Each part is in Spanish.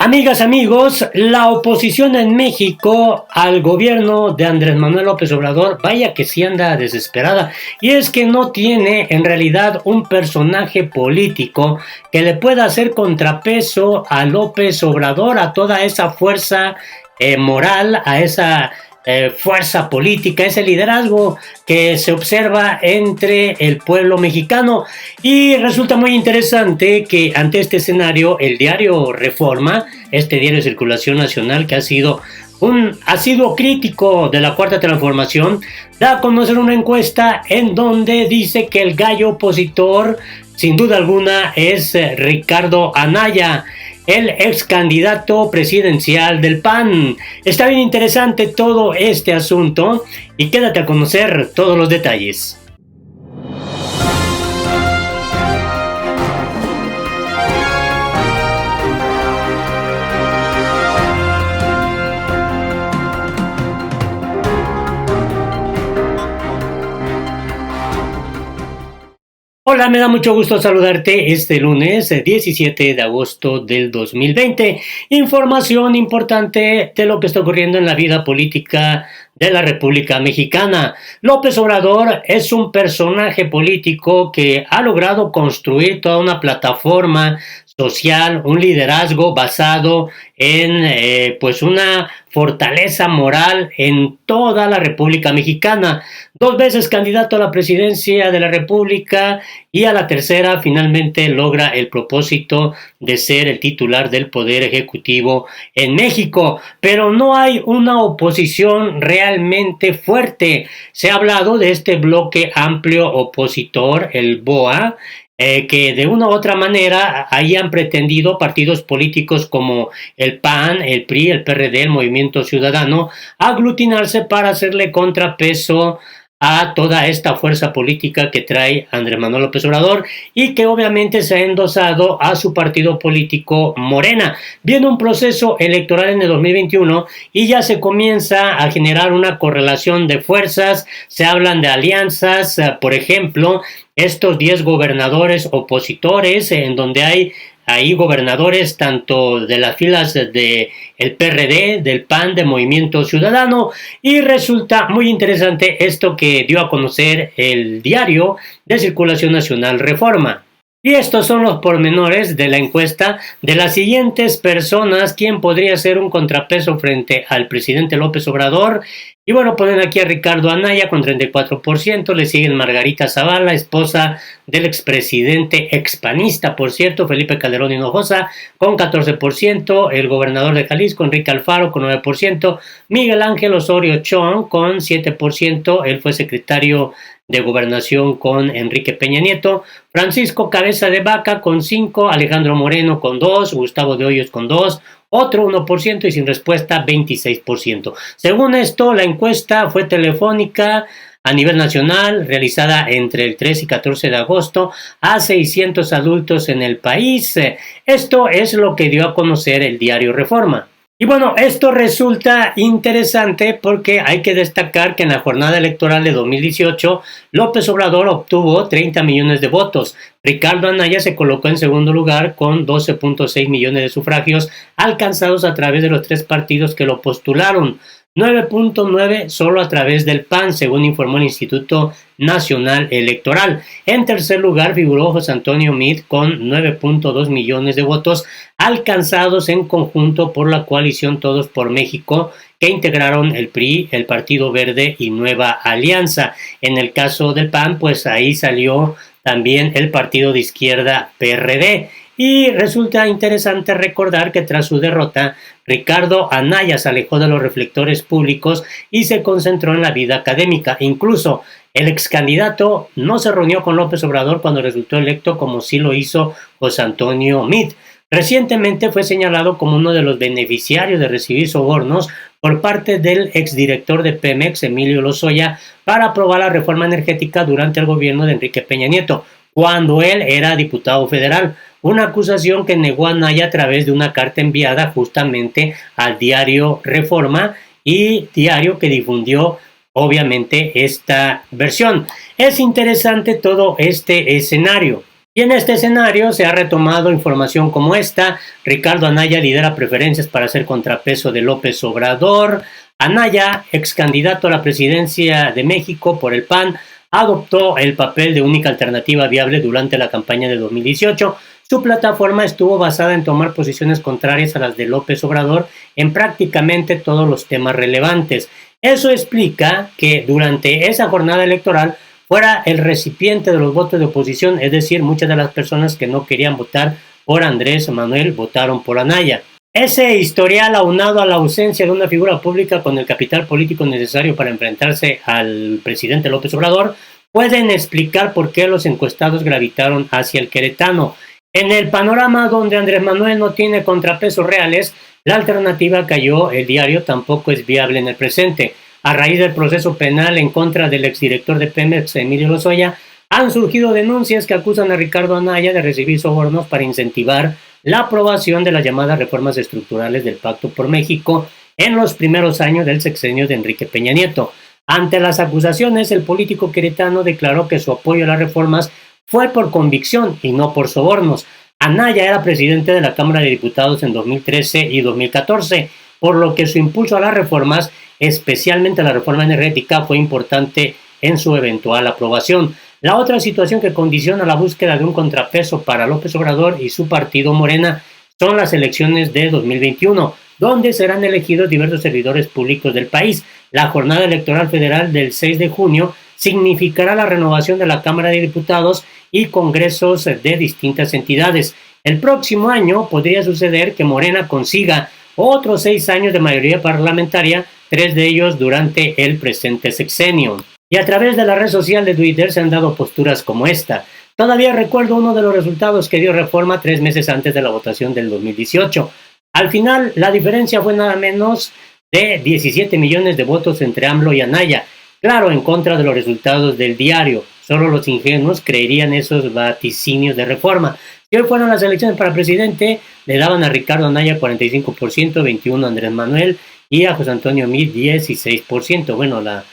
Amigas, amigos, la oposición en México al gobierno de Andrés Manuel López Obrador, vaya que sí anda desesperada, y es que no tiene en realidad un personaje político que le pueda hacer contrapeso a López Obrador, a toda esa fuerza moral, a esa fuerza política, ese liderazgo que se observa entre el pueblo mexicano. Y resulta muy interesante que ante este escenario el diario Reforma, este diario de circulación nacional que ha sido crítico de la Cuarta Transformación, da a conocer una encuesta en donde dice que el gallo opositor sin duda alguna es Ricardo Anaya, el ex candidato presidencial del PAN. Está bien interesante todo este asunto y quédate a conocer todos los detalles. Hola, me da mucho gusto saludarte este lunes 17 de agosto del 2020. Información importante de lo que está ocurriendo en la vida política de la República Mexicana. López Obrador es un personaje político que ha logrado construir toda una plataforma social, un liderazgo basado en pues una fortaleza moral en toda la República Mexicana. 2 veces candidato a la presidencia de la República y a la tercera finalmente logra el propósito de ser el titular del Poder Ejecutivo en México. Pero no hay una oposición realmente fuerte. Se ha hablado de este bloque amplio opositor, el BOA, que de una u otra manera hayan pretendido partidos políticos como el PAN, el PRI, el PRD, el Movimiento Ciudadano, aglutinarse para hacerle contrapeso a toda esta fuerza política que trae Andrés Manuel López Obrador y que obviamente se ha endosado a su partido político Morena. Viene un proceso electoral en el 2021 y ya se comienza a generar una correlación de fuerzas, se hablan de alianzas, por ejemplo, estos 10 gobernadores opositores en donde hay gobernadores tanto de las filas de el PRD, del PAN, de Movimiento Ciudadano, y resulta muy interesante esto que dio a conocer el diario de circulación nacional Reforma. Y estos son los pormenores de la encuesta de las siguientes personas, quién podría ser un contrapeso frente al presidente López Obrador. Y bueno, ponen aquí a Ricardo Anaya con 34%, le siguen Margarita Zavala, esposa del expresidente expanista, por cierto, Felipe Calderón Hinojosa, con 14%, el gobernador de Jalisco, Enrique Alfaro, con 9%, Miguel Ángel Osorio Chong, con 7%, él fue secretario de Gobernación con Enrique Peña Nieto, Francisco Cabeza de Vaca con 5%, Alejandro Moreno con 2%, Gustavo de Hoyos con 2%, otro 1% y sin respuesta 26%. Según esto, la encuesta fue telefónica a nivel nacional, realizada entre el 3 y 14 de agosto a 600 adultos en el país. Esto es lo que dio a conocer el diario Reforma. Y bueno, esto resulta interesante porque hay que destacar que en la jornada electoral de 2018 López Obrador obtuvo 30 millones de votos. Ricardo Anaya se colocó en segundo lugar con 12.6 millones de sufragios alcanzados a través de los 3 partidos que lo postularon. 9.9 solo a través del PAN, según informó el Instituto Nacional Electoral. En tercer lugar figuró José Antonio Meade con 9.2 millones de votos alcanzados en conjunto por la coalición Todos por México, que integraron el PRI, el Partido Verde y Nueva Alianza. En el caso del PAN, pues ahí salió también el partido de izquierda PRD. Y resulta interesante recordar que tras su derrota, Ricardo Anaya se alejó de los reflectores públicos y se concentró en la vida académica. Incluso el ex candidato no se reunió con López Obrador cuando resultó electo, como sí lo hizo José Antonio Meade. Recientemente fue señalado como uno de los beneficiarios de recibir sobornos por parte del exdirector de Pemex, Emilio Lozoya, para aprobar la reforma energética durante el gobierno de Enrique Peña Nieto, cuando él era diputado federal. Una acusación que negó Anaya a través de una carta enviada justamente al diario Reforma, y diario que difundió obviamente esta versión. Es interesante todo este escenario. Y en este escenario se ha retomado información como esta. Ricardo Anaya lidera preferencias para ser contrapeso de López Obrador. Anaya, ex candidato a la presidencia de México por el PAN, adoptó el papel de única alternativa viable durante la campaña de 2018. Su plataforma estuvo basada en tomar posiciones contrarias a las de López Obrador en prácticamente todos los temas relevantes. Eso explica que durante esa jornada electoral fuera el recipiente de los votos de oposición, es decir, muchas de las personas que no querían votar por Andrés Manuel votaron por Anaya. Ese historial, aunado a la ausencia de una figura pública con el capital político necesario para enfrentarse al presidente López Obrador, pueden explicar por qué los encuestados gravitaron hacia el queretano. En el panorama donde Andrés Manuel no tiene contrapesos reales, la alternativa cayó, el diario tampoco es viable en el presente. A raíz del proceso penal en contra del exdirector de Pemex, Emilio Lozoya, han surgido denuncias que acusan a Ricardo Anaya de recibir sobornos para incentivar la aprobación de las llamadas reformas estructurales del Pacto por México en los primeros años del sexenio de Enrique Peña Nieto. Ante las acusaciones, el político queretano declaró que su apoyo a las reformas fue por convicción y no por sobornos. Anaya era presidente de la Cámara de Diputados en 2013 y 2014, por lo que su impulso a las reformas, especialmente la reforma energética, fue importante en su eventual aprobación. La otra situación que condiciona la búsqueda de un contrapeso para López Obrador y su partido Morena son las elecciones de 2021, donde serán elegidos diversos servidores públicos del país. La jornada electoral federal del 6 de junio significará la renovación de la Cámara de Diputados y congresos de distintas entidades. El próximo año podría suceder que Morena consiga otros 6 años de mayoría parlamentaria, 3 de ellos durante el presente sexenio. Y a través de la red social de Twitter se han dado posturas como esta. Todavía recuerdo uno de los resultados que dio Reforma 3 meses antes de la votación del 2018. Al final, la diferencia fue nada menos de 17 millones de votos entre AMLO y Anaya. Claro, en contra de los resultados del diario. Solo los ingenuos creerían esos vaticinios de Reforma. Si hoy fueron las elecciones para presidente, le daban a Ricardo Anaya 45%, 21% a Andrés Manuel y a José Antonio Meade 16%. Bueno, la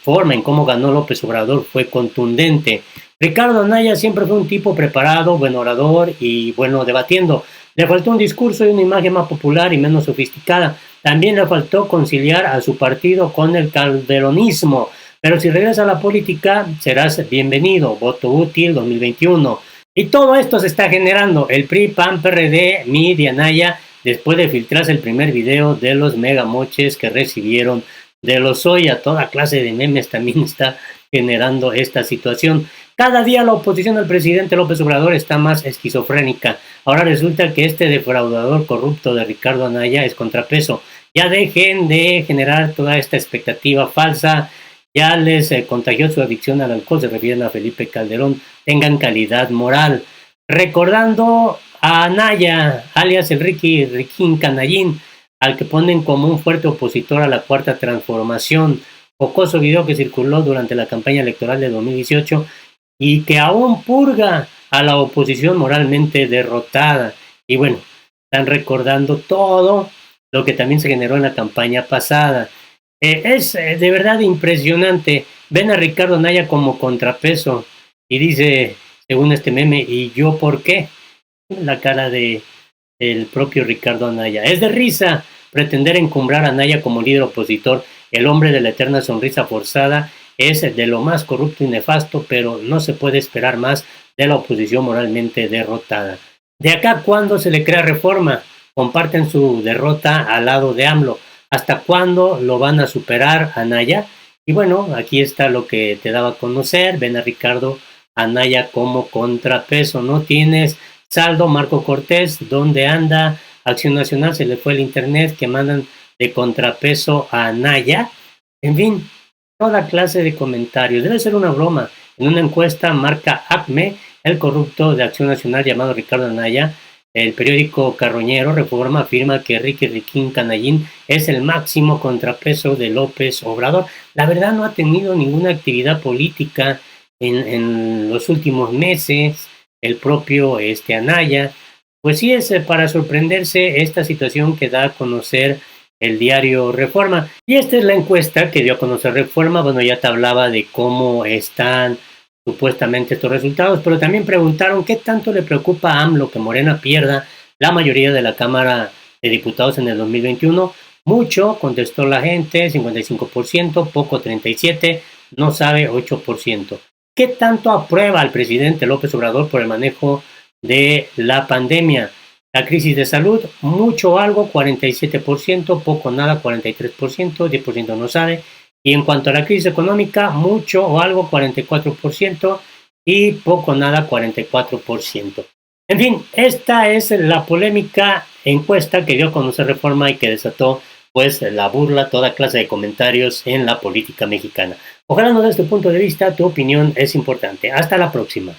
forma en cómo ganó López Obrador fue contundente. Ricardo Anaya siempre fue un tipo preparado, buen orador y bueno debatiendo. Le faltó un discurso y una imagen más popular y menos sofisticada. También le faltó conciliar a su partido con el calderonismo. Pero si regresa a la política, serás bienvenido. Voto útil 2021. Y todo esto se está generando. El PRI, PAN, PRD, MID y Anaya, después de filtrarse el primer video de los megamoches que recibieron de Lozoya. Toda clase de memes también está generando esta situación. Cada día la oposición al presidente López Obrador está más esquizofrénica. Ahora resulta que este defraudador corrupto de Ricardo Anaya es contrapeso. Ya dejen de generar toda esta expectativa falsa. Ya les contagió su adicción al alcohol, se refieren a Felipe Calderón. Tengan calidad moral. Recordando a Anaya, alias el Riquín Canallín, al que ponen como un fuerte opositor a la Cuarta Transformación. Jocoso video que circuló durante la campaña electoral de 2018 y que aún purga a la oposición moralmente derrotada. Y bueno, están recordando todo lo que también se generó en la campaña pasada. Es de verdad impresionante. Ven a Ricardo Anaya como contrapeso y dice, según este meme, ¿y yo por qué? La cara de el propio Ricardo Anaya. Es de risa pretender encumbrar a Anaya como líder opositor. El hombre de la eterna sonrisa forzada es de lo más corrupto y nefasto, pero no se puede esperar más de la oposición moralmente derrotada. ¿De acá cuándo se le crea Reforma? Comparten su derrota al lado de AMLO. ¿Hasta cuándo lo van a superar Anaya? Y bueno, aquí está lo que te daba a conocer. Ven a Ricardo Anaya como contrapeso. No tienes saldo. Marco Cortés, ¿dónde anda? Acción Nacional, se le fue el internet, que mandan de contrapeso a Anaya. En fin, toda clase de comentarios. Debe ser una broma. En una encuesta marca ACME, el corrupto de Acción Nacional llamado Ricardo Anaya. El periódico carroñero Reforma afirma que Riquín Canallín es el máximo contrapeso de López Obrador. La verdad no ha tenido ninguna actividad política en los últimos meses. El propio Anaya, pues sí es para sorprenderse esta situación que da a conocer el diario Reforma. Y esta es la encuesta que dio a conocer Reforma. Bueno, ya te hablaba de cómo están supuestamente estos resultados, pero también preguntaron qué tanto le preocupa a AMLO que Morena pierda la mayoría de la Cámara de Diputados en el 2021. Mucho, contestó la gente, 55%, poco 37%, no sabe 8%. ¿Qué tanto aprueba al presidente López Obrador por el manejo de la pandemia? La crisis de salud, mucho o algo, 47%, poco nada, 43%, 10% no sabe. Y en cuanto a la crisis económica, mucho o algo, 44%, y poco nada, 44%. En fin, esta es la polémica encuesta que dio a conocer Reforma y que desató pues la burla, toda clase de comentarios en la política mexicana. Ojalá no, desde tu punto de vista, tu opinión es importante. Hasta la próxima.